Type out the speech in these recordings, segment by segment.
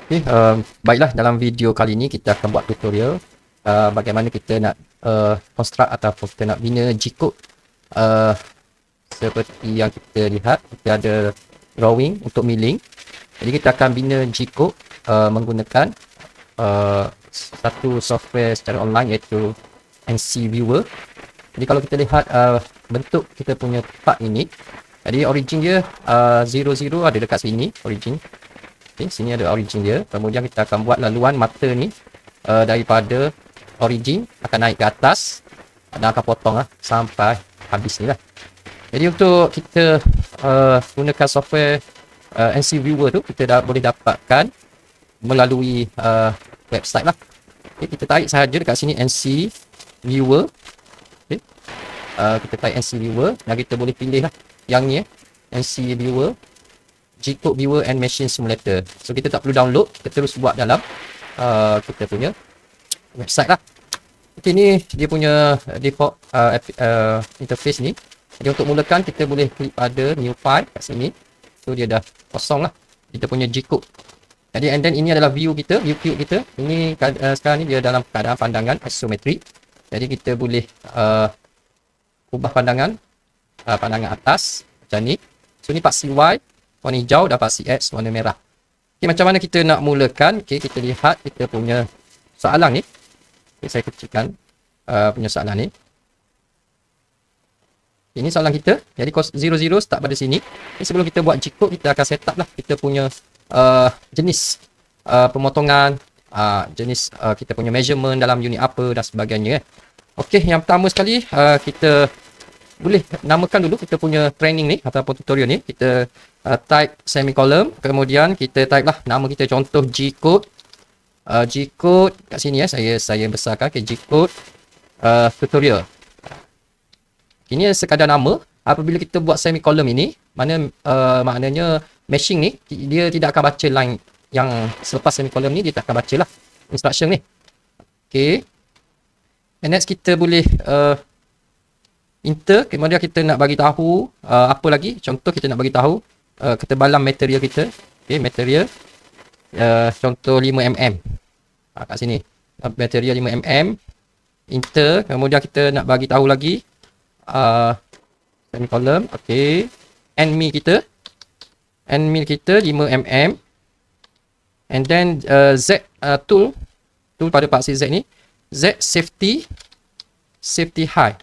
Okay, baiklah, dalam video kali ini kita akan buat tutorial bagaimana kita nak construct ataupun kita nak bina G-code. Seperti yang kita lihat, kita ada drawing untuk milling. Jadi kita akan bina G-code menggunakan satu software secara online, iaitu NC Viewer. Jadi kalau kita lihat bentuk kita punya part ini, jadi origin dia 00 ada dekat sini, origin. Okay, sini ada origin dia. Kemudian kita akan buat laluan mata ni daripada origin akan naik ke atas dan akan potong sampai habis ni lah. Jadi untuk kita gunakan software NC Viewer tu, kita boleh dapatkan melalui website lah. Okay, kita tarik sahaja dekat sini NC Viewer. Okay. Kita tarik NC Viewer dan kita boleh pilih lah yang ni NC Viewer, G-code Viewer and Machine Simulator. So kita tak perlu download, kita terus buat dalam kita punya website lah. Okay, ni dia punya default interface ni. Jadi untuk mulakan kita boleh klik pada new file kat sini. So dia dah kosong lah kita punya G-code. Jadi and then ini adalah view kita, view cube kita. Ini sekarang ni dia dalam keadaan pandangan isometrik. Jadi kita boleh ubah pandangan atas macam ni. So ni part CY warna hijau, dapat CX warna merah. Okay, macam mana kita nak mulakan? Okay, kita lihat kita punya soalan ni. Okay, saya kecilkan punya soalan ni. Ini soalan kita. Jadi 00 start pada sini. Okay, sebelum kita buat G-code, kita akan set up lah kita punya jenis pemotongan, jenis kita punya measurement dalam unit apa dan sebagainya. Okey, yang pertama sekali kita boleh namakan dulu kita punya training ni ataupun tutorial ni. Kita type semicolon, kemudian kita type lah nama kita, contoh G-code. G-code kat sini saya besarkan ke G-code tutorial. Ini sekadar nama. Apabila kita buat semicolon ini, maknanya machine ni dia tidak akan baca line yang selepas semicolon ni, dia tak akan baca lah instruction ni. Okay. And next kita boleh enter, kemudian kita nak bagi tahu apa lagi. Contoh kita nak bagi tahu ketebalan material kita. Okay, material contoh 5mm. Kat sini material 5mm. Enter, kemudian kita nak bagi tahu lagi semicolon. Okay, end mill kita 5mm. And then Z tool pada paksi Z ni, Z safety high.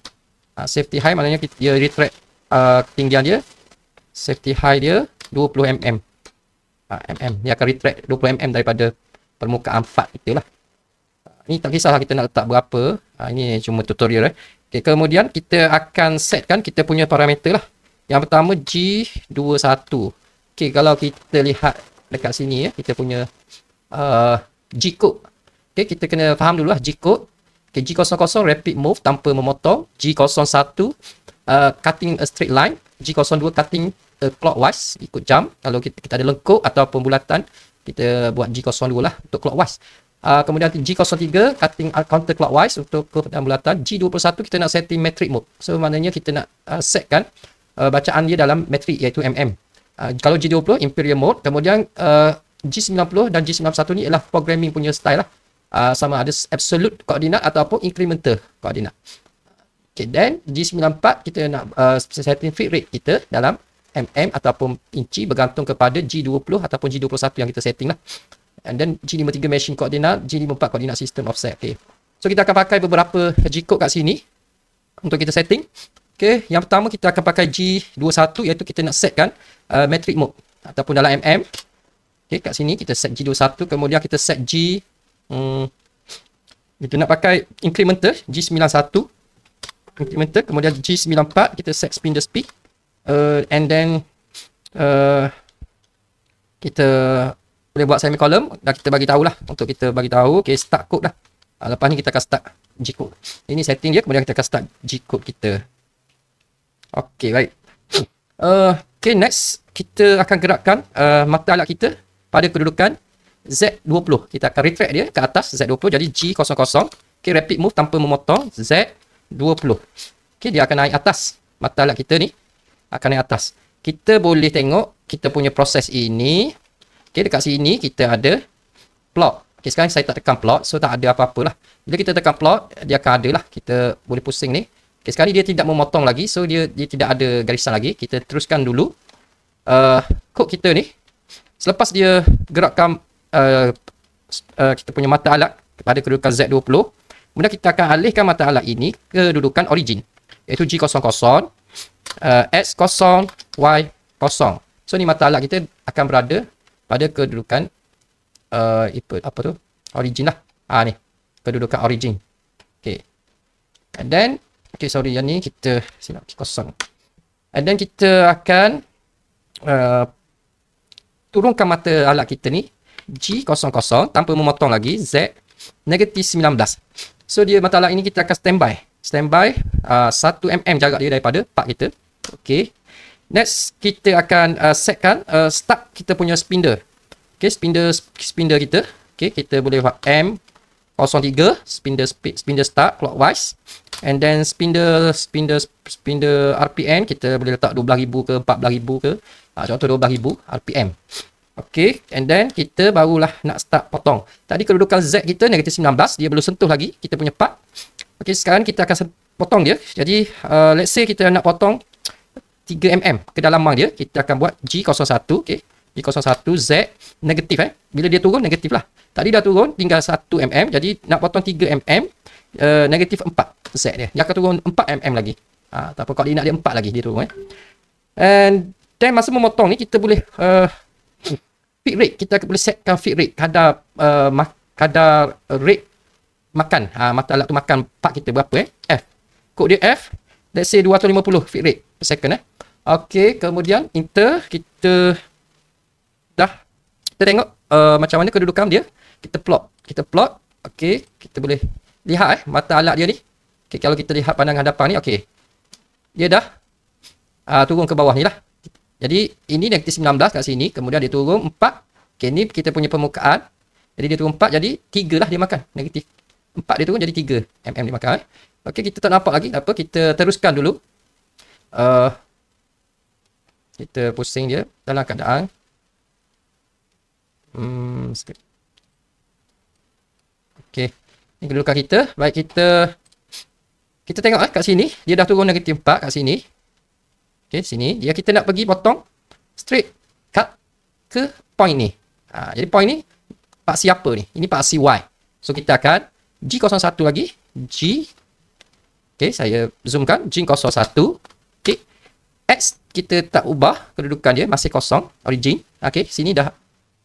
Safety high maknanya dia retract ketinggian dia. Safety high dia 20 mm. Dia akan retract 20 mm daripada permukaan part kita lah. Ini tak kisahlah kita nak letak berapa. Ini cuma tutorial. Okay, kemudian kita akan setkan kita punya parameter lah. Yang pertama G21. Okay, kalau kita lihat dekat sini kita punya G-code. Okay, kita kena faham dulu lah G-code. Okay, G00 rapid move tanpa memotong. G01 cutting a straight line. G02 cutting clockwise, ikut jam. Kalau kita ada lengkuk ataupun bulatan, kita buat G02 lah untuk clockwise. Kemudian G03 cutting counterclockwise untuk curve dan bulatan. G21 kita nak setting metric mode. So maknanya kita nak setkan bacaan dia dalam metrik, iaitu mm. Kalau G20 imperial mode. Kemudian G90 dan G91 ni ialah programming punya style lah. Sama ada absolute koordinat ataupun incremental koordinat. Okay, then G94 kita nak setting feed rate kita dalam mm ataupun inci, bergantung kepada G20 ataupun G21 yang kita setting lah. And then G53 machine koordinat, G54 koordinat system offset. Okay, so kita akan pakai beberapa G-code kat sini untuk kita setting. Okay, yang pertama kita akan pakai G21, iaitu kita nak setkan metric mode ataupun dalam mm. Okay, kat sini kita set G21, kemudian kita set kita nak pakai incremental G91 incremental, kemudian G94 kita set spindle speed, and then kita boleh buat semicolon dan kita bagi tahu lah, untuk kita bagi tahu. Okay, start code lah. Lepas ni kita akan start G-code. Ini setting dia, kemudian kita akan start G-code kita. Okay, baik. Okay, next kita akan gerakkan mata alat kita pada kedudukan Z20. Kita akan retract dia ke atas Z20, jadi G00. Okay, rapid move tanpa memotong Z20. Okay, dia akan naik atas. Mata alat kita ni akan naik atas. Kita boleh tengok kita punya proses ini. Okay, dekat sini kita ada plot. Okay, sekarang saya tak tekan plot, so tak ada apa-apa lah. Bila kita tekan plot, dia akan ada lah. Kita boleh pusing ni. Okay, sekarang ni dia tidak memotong lagi, so dia tidak ada garisan lagi. Kita teruskan dulu kod kita ni. Selepas dia gerakkan kita punya mata alat pada kedudukan Z20, kemudian kita akan alihkan mata alat ini ke kedudukan origin, iaitu G00, X0, Y0. So ni mata alat kita akan berada pada kedudukan apa tu? Origin lah. Ni. Kedudukan origin. Okay. And then, okay, sorry, yang ni kita silap kosong. And then kita akan turunkan mata alat kita ni G00 tanpa memotong lagi Z -19. So dia mata alat ini kita akan standby 1 mm jarak dia daripada part kita. Okay. Next kita akan setkan start kita punya spindle. Okay, spindle kita. Okay, kita boleh buat M03 spindle start clockwise, and then spindle RPM kita boleh letak 12,000 ke 14,000 ke. Contoh 12,000 RPM. Okay, and then kita barulah nak start potong. Tadi kedudukan Z kita -19, dia belum sentuh lagi kita punya part. Okay, sekarang kita akan potong dia. Jadi let's say kita nak potong 3 mm kedalaman dia, kita akan buat G01. Okay, G01 Z negatif. Bila dia turun negatif lah. Tadi dah turun tinggal 1 mm, jadi nak potong 3 mm negatif 4 Z dia. Dia akan turun 4 mm lagi. Tak apa, kalau dia nak dia 4 lagi dia turun. And then masa memotong ni kita boleh feed rate, kita boleh setkan feed rate, kadar rate makan. Mata alat tu makan part kita berapa F. Kod dia F. Let's say 250 feed rate per second Okay, kemudian enter, kita tengok macam mana kedudukan dia. Kita plot. Okay, kita boleh lihat mata alat dia ni. Okay, kalau kita lihat pandangan hadapan ni, okay, dia dah turun ke bawah ni lah. Jadi ini -19 kat sini, kemudian dia turun 4. Okay, ni kita punya permukaan. Jadi dia turun 4, jadi 3 lah dia makan. Negatif 4 dia turun, jadi 3 mm dia makan. Okay, kita tak nampak lagi. Apa, kita teruskan dulu. Kita pusing dia dalam keadaan okay, ni kedudukan kita. Baik, kita tengok kat sini, dia dah turun negatif 4 kat sini. Okay, sini dia kita nak pergi potong straight cut ke point ni. Jadi point ni part C apa ni? Ini part C Y. So kita akan G01 lagi. Okay, saya zoomkan G01. Okay, X kita tak ubah kedudukan dia, masih kosong origin. Okay, sini dah,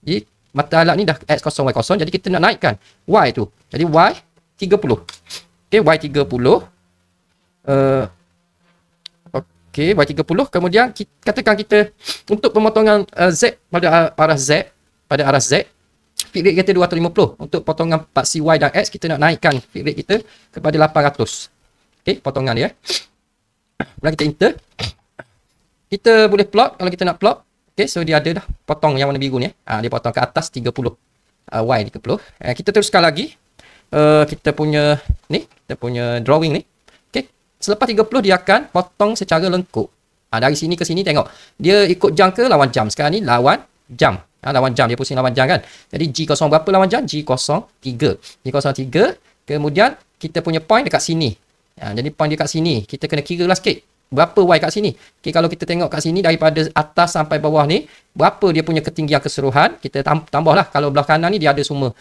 jadi mata alat ni dah X0 Y0, jadi kita nak naikkan Y tu. Jadi Y30. Okay, Y30. Okay, Y30. Kemudian katakan kita untuk pemotongan Z pada arah Z, feed rate kita 250. Untuk potongan part C, Y dan X, kita nak naikkan feed rate kita kepada 800. Okay, potongan dia. Kemudian kita enter. Kita boleh plot kalau kita nak plot. Okay, so dia ada dah potong yang warna biru ni. Dia potong ke atas 30. Y30. Kita teruskan lagi. Kita punya drawing ni. Okay, selepas 30 dia akan potong secara lengkuk. Dari sini ke sini tengok. Dia ikut jam ke lawan jam. Sekarang ni lawan jam. Lawan jam, dia pusing lawan jam kan. Jadi G0 berapa lawan jam? G03. Kemudian kita punya point dekat sini. Jadi point dekat sini, kita kena kira lah sikit. Berapa Y kat sini? Okay, kalau kita tengok kat sini daripada atas sampai bawah ni, berapa dia punya ketinggian keseluruhan? Kita tambahlah. Kalau belah kanan ni dia ada semua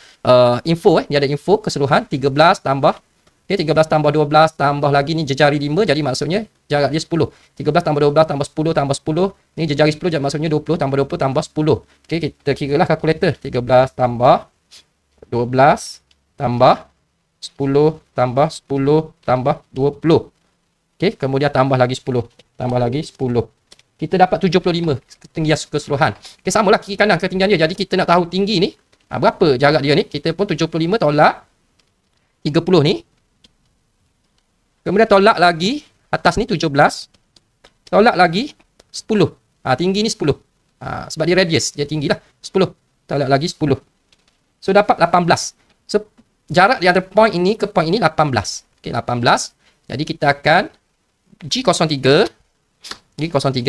info. Dia ada info keseluruhan 13 tambah 13 tambah 12 tambah lagi ni jejari 5, jadi maksudnya jarak dia 10. 13 tambah 12 tambah 10 tambah 10. Ni jejari 10, jadi maksudnya 20 tambah 20 tambah 10. Okey, kita kiralah kalkulator. 13 tambah 12 tambah 10 tambah 10 tambah 20. Okey, kemudian tambah lagi 10. Tambah lagi 10. Kita dapat 75 ketinggian keseluruhan. Okey, samalah kiri kanan ketinggian dia. Jadi kita nak tahu tinggi ni, berapa jarak dia ni. Kita pun 75 tolak 30 ni. Kemudian tolak lagi atas ni 17. Tolak lagi 10. Tinggi ni 10. Sebab dia radius, dia tinggi lah. 10. Tolak lagi 10. So dapat 18. So jarak di antara point ini ke point ini 18. Okey, 18. Jadi kita akan G03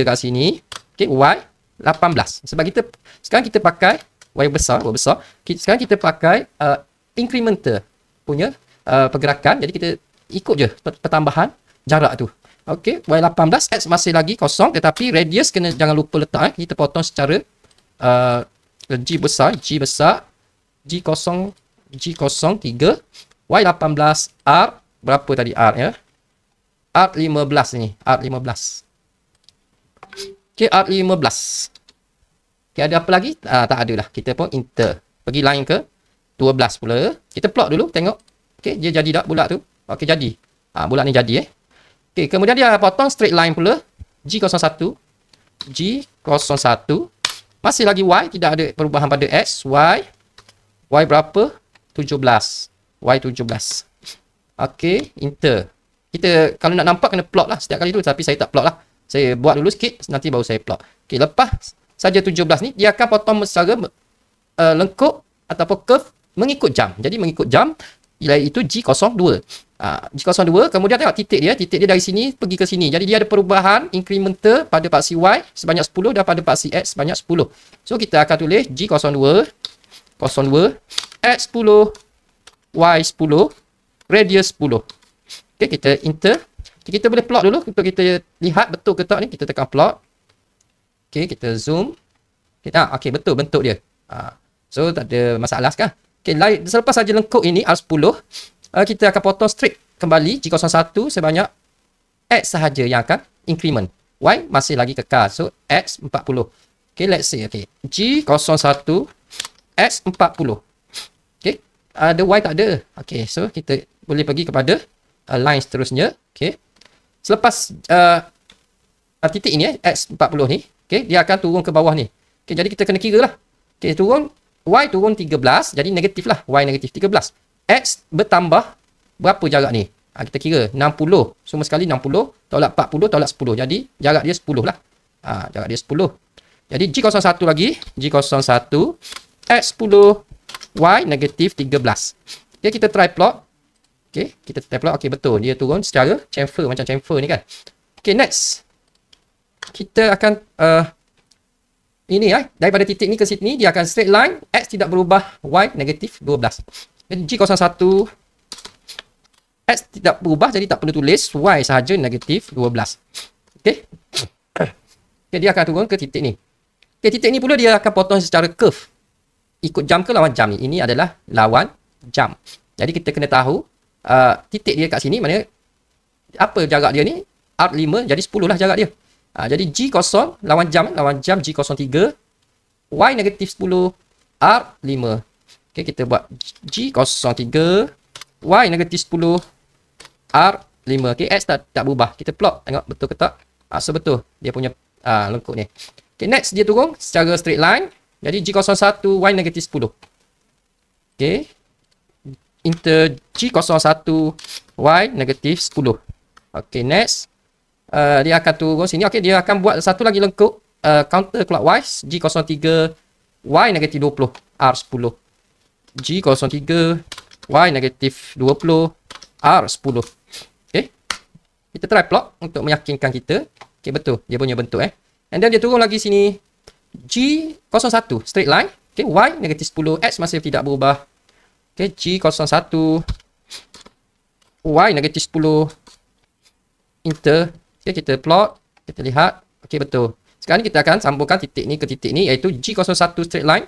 kat sini. Okey, Y 18. Sebab kita sekarang kita pakai Y besar. Sekarang kita pakai incremental punya pergerakan. Jadi kita ikut je pertambahan jarak tu. Okey, Y18, X masih lagi kosong, tetapi radius jangan lupa letak. Kita potong secara G besar, G0, G03, Y18, R, berapa tadi R ya? R15 ni, R15. Okey, R15. Okey, ada apa lagi? Tak ada lah. Kita pun enter. Pergi line ke 12 pula. Kita plot dulu, tengok. Okey, dia jadi tak bulat tu? Okey, jadi. Bulat ni jadi Okey, kemudian dia potong straight line pula. G01, G01. Masih lagi Y, tidak ada perubahan pada X. Y berapa? 17. Y17. Okey, enter. Kita kalau nak nampak kena plot lah setiap kali tu, tapi saya tak plot lah. Saya buat dulu sikit, nanti baru saya plot. Okey, lepas saja 17 ni, dia akan potong secara lengkuk ataupun curve mengikut jam. Jadi mengikut jam, iaitu G02. G02, kemudian tengok titik dia dari sini pergi ke sini. Jadi dia ada perubahan incremental pada paksi Y sebanyak 10 dan pada paksi X sebanyak 10. So kita akan tulis G02, X10, Y10, radius 10. Okey, kita enter. Kita boleh plot dulu untuk kita lihat betul ke tak ni. Kita tekan plot. Okey, kita zoom. Okey, betul bentuk dia. So tak ada masalah sekarang. Okey, selepas saja lengkuk ini R10, kita akan potong straight kembali G01 sebanyak X sahaja yang akan increment. Y masih lagi kekal. So X40. Okey, let's say G01 X40. Okey, ada Y tak ada. Okey, so kita boleh pergi kepada line seterusnya. Okey. Selepas titik ini X40 ni, okey, dia akan turun ke bawah ni. Okey, jadi kita kena kira lah. Okey, Y turun 13, jadi negatif lah. Y negatif 13. X bertambah berapa jarak ni? Kita kira 60. Semua sekali 60 tolak 40 tolak 10. Jadi jarak dia 10 lah. Jarak dia 10. Jadi G01 lagi. G01 X10 Y negatif 13. Okey, kita try plot. Okey, kita try plot. Okey, betul. Dia turun secara chamfer, macam chamfer ni kan. Okey, next. Kita akan ini daripada titik ni ke sini dia akan straight line. X tidak berubah, Y negatif 12. Jadi G01 X tidak berubah, jadi tak perlu tulis. Y sahaja negatif 12. Okey. Okay, dia akan turun ke titik ni. Okay, titik ni pula dia akan potong secara curve. Ikut jam ke lawan jam ni? Ini adalah lawan jam. Jadi kita kena tahu titik dia kat sini, mana apa jarak dia ni? R5, jadi 10 lah jarak dia. Jadi G0 lawan jam G03, Y negatif 10, R5. Okay, kita buat G03, Y negatif 10, R5. Okay, X tak berubah. Kita plot, tengok betul ke tak. So betul dia punya lengkuk ni. Okay, next dia turun secara straight line. Jadi G01, Y negatif 10. Okay, enter G01, Y negatif 10. Okay, next. Dia akan turun sini. Okay, dia akan buat satu lagi lengkuk counter clockwise. G03, Y negatif 20, R10. G03, Y negatif 20, R10. Okay. Kita try plot untuk meyakinkan kita. Okay, betul. Dia punya bentuk And then dia turun lagi sini. G01, straight line. Okay, Y negatif 10, X masih tidak berubah. Okay, G01, Y negatif 10, enter. Okay, kita plot. Kita lihat. Okay, betul. Sekarang ni kita akan sambungkan titik ni ke titik ni, iaitu G01 straight line.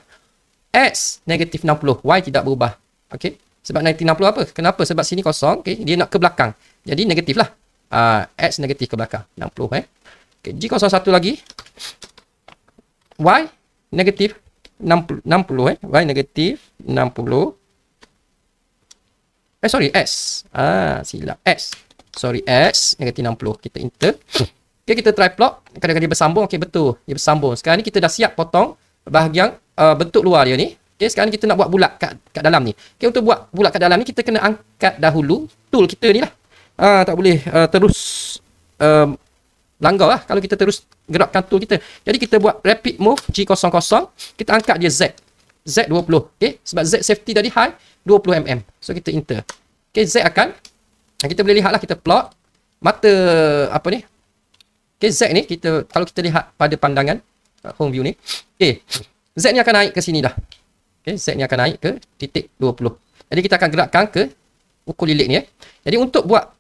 X negatif 60, Y tidak berubah. Okay, sebab negatif 60 apa? Kenapa? Sebab sini kosong. Okay, dia nak ke belakang. Jadi negatif lah. X negatif ke belakang. 60 Okay, G01 lagi. Y negatif 60 Y negatif 60. Sorry, X. Silap. X. Sorry, X negatif 60. Kita enter. Okay, kita try plot. Kadang-kadang dia bersambung. Okay, betul. Dia bersambung. Sekarang ni kita dah siap potong bahagian bentuk luar dia ni. Okay, sekarang ni kita nak buat bulat kat dalam ni. Okay, untuk buat bulat kat dalam ni, kita kena angkat dahulu tool kita ni lah. Tak boleh terus langgar lah kalau kita terus gerakkan tool kita. Jadi kita buat rapid move G00. Kita angkat dia Z. Z20. Okay, sebab Z safety tadi high 20 mm. So kita enter. Okay, Z akan kita boleh lihat lah, kita plot mata apa ni. Okay, Z ni kalau kita lihat pada pandangan home view ni. Okay, Z ni akan naik ke sini dah. Okay, Z ni akan naik ke titik 20. Jadi kita akan gerakkan ke ukur lilit ni. Jadi untuk buat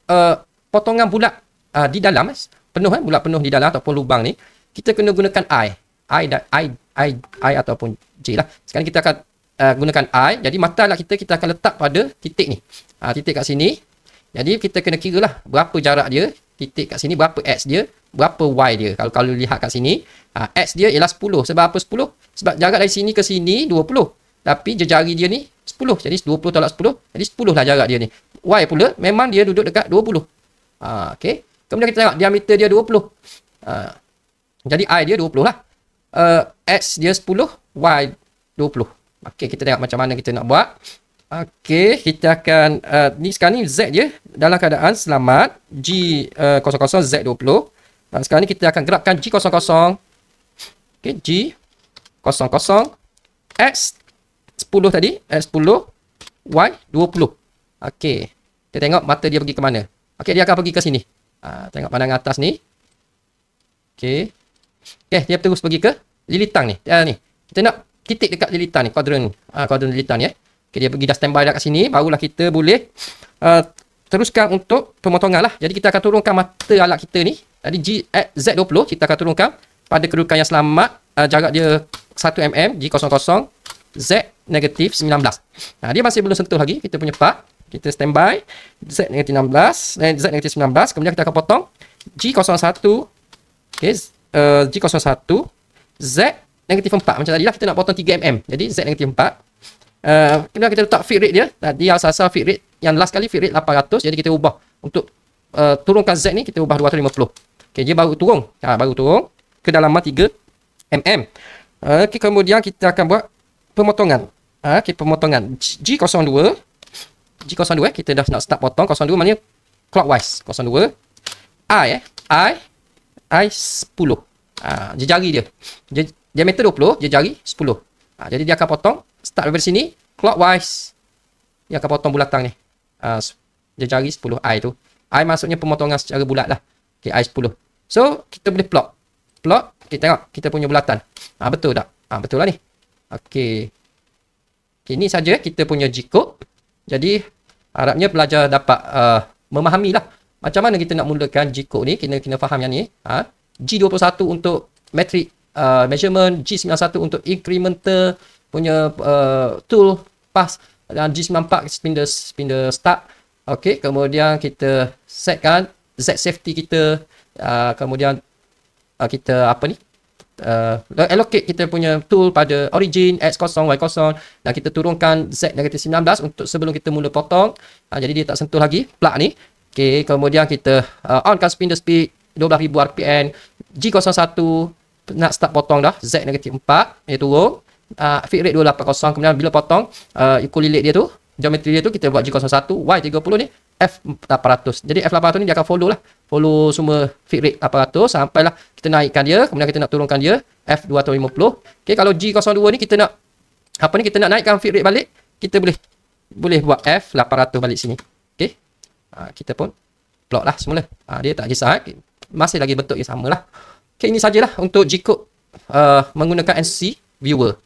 potongan bulat di dalam, penuh bulat penuh di dalam ataupun lubang ni, kita kena gunakan I ataupun J lah. Sekarang kita akan gunakan I. Jadi mata alat kita akan letak pada titik ni. Titik kat sini. Jadi kita kena kira lah berapa jarak dia, titik kat sini, berapa X dia, berapa Y dia. Kalau lihat kat sini, X dia ialah 10. Sebab apa 10? Sebab jarak dari sini ke sini 20. Tapi jari dia ni 10. Jadi 20 tolak 10. Jadi 10 lah jarak dia ni. Y pula memang dia duduk dekat 20. Okay. Kemudian kita tengok diameter dia 20. Jadi I dia 20 lah. X dia 10. Y 20. Okay, kita tengok macam mana kita nak buat. Okay, kita akan ni sekarang ni Z dia dalam keadaan selamat G00 Z20. Sekarang ni kita akan gerakkan G00. Okay, G00 X 10 tadi, X10 Y 20. Okay, kita tengok mata dia pergi ke mana. Okay, dia akan pergi ke sini. Tengok pandangan atas ni. Okay. Okay, dia terus pergi ke lilitan ni. Ni. Kita nak titik dekat lilitan ni, kuadran lilitan ni. Okay, dia pergi dah standby dah kat sini. Barulah kita boleh teruskan untuk pemotongan lah. Jadi kita akan turunkan mata alat kita ni. Jadi Z20 kita akan turunkan pada kedudukan yang selamat. Jarak dia 1 mm G00 Z negatif 19. Dia masih belum sentuh lagi kita punya part. Kita standby Z negatif 16 dan Z negatif 19. Kemudian kita akan potong G01. Okay, G01 Z negatif 4. Macam tadi lah kita nak potong 3 mm. Jadi Z negatif 4. Kemudian kita letak feed rate dia. Tadi asal-asal feed rate yang last kali feed rate 800. Jadi kita ubah untuk turunkan Z ni kita ubah 250. Okay, dia baru turun. Baru turun ke dalaman 3 mm. Okay, kemudian kita akan buat pemotongan. Okay, pemotongan G02 kita dah nak start potong. 02 maknanya clockwise. 02 I 10. Jari dia. Diameter 20, jari 10. Jadi dia akan potong start dari sini clockwise. Dia akan potong bulatan ni. Jari 10 I tu. I maksudnya pemotongan secara bulat lah. Okay, I 10. So kita boleh plot. Kita tengok kita punya bulatan. Betul tak? Betul lah ni. Okay, ini saja kita punya G-code. Jadi harapnya pelajar dapat memahami lah macam mana kita nak mulakan G-code ni. Kena faham yang ni. G21 untuk metric measurement, G91 untuk incremental punya tool pass, dan G94 spindle start. Okay, kemudian kita setkan Z safety kita. Kemudian kita allocate kita punya tool pada origin X0, Y0, dan kita turunkan Z negatif 19 untuk sebelum kita mula potong. Jadi dia tak sentuh lagi plug ni. Okay, kemudian kita onkan spindle speed 12,000 RPM. G01 nak start potong dah. Z negatif 4 dia turun. Feed rate 280. Kemudian bila potong ukur lilit dia tu, geometri dia tu, kita buat G01. Y30 ni F800. Jadi F800 ni dia akan follow semua feed rate 800 sampailah kita naikkan dia. Kemudian kita nak turunkan dia F250. Okay, kalau G02 ni kita nak kita nak naikkan feed rate balik, kita boleh buat F800 balik sini. Okay, kita pun plot lah semula. Dia tak kisah, masih lagi bentuk yang sama lah. Okay, ini sajalah untuk G-code menggunakan NC Viewer.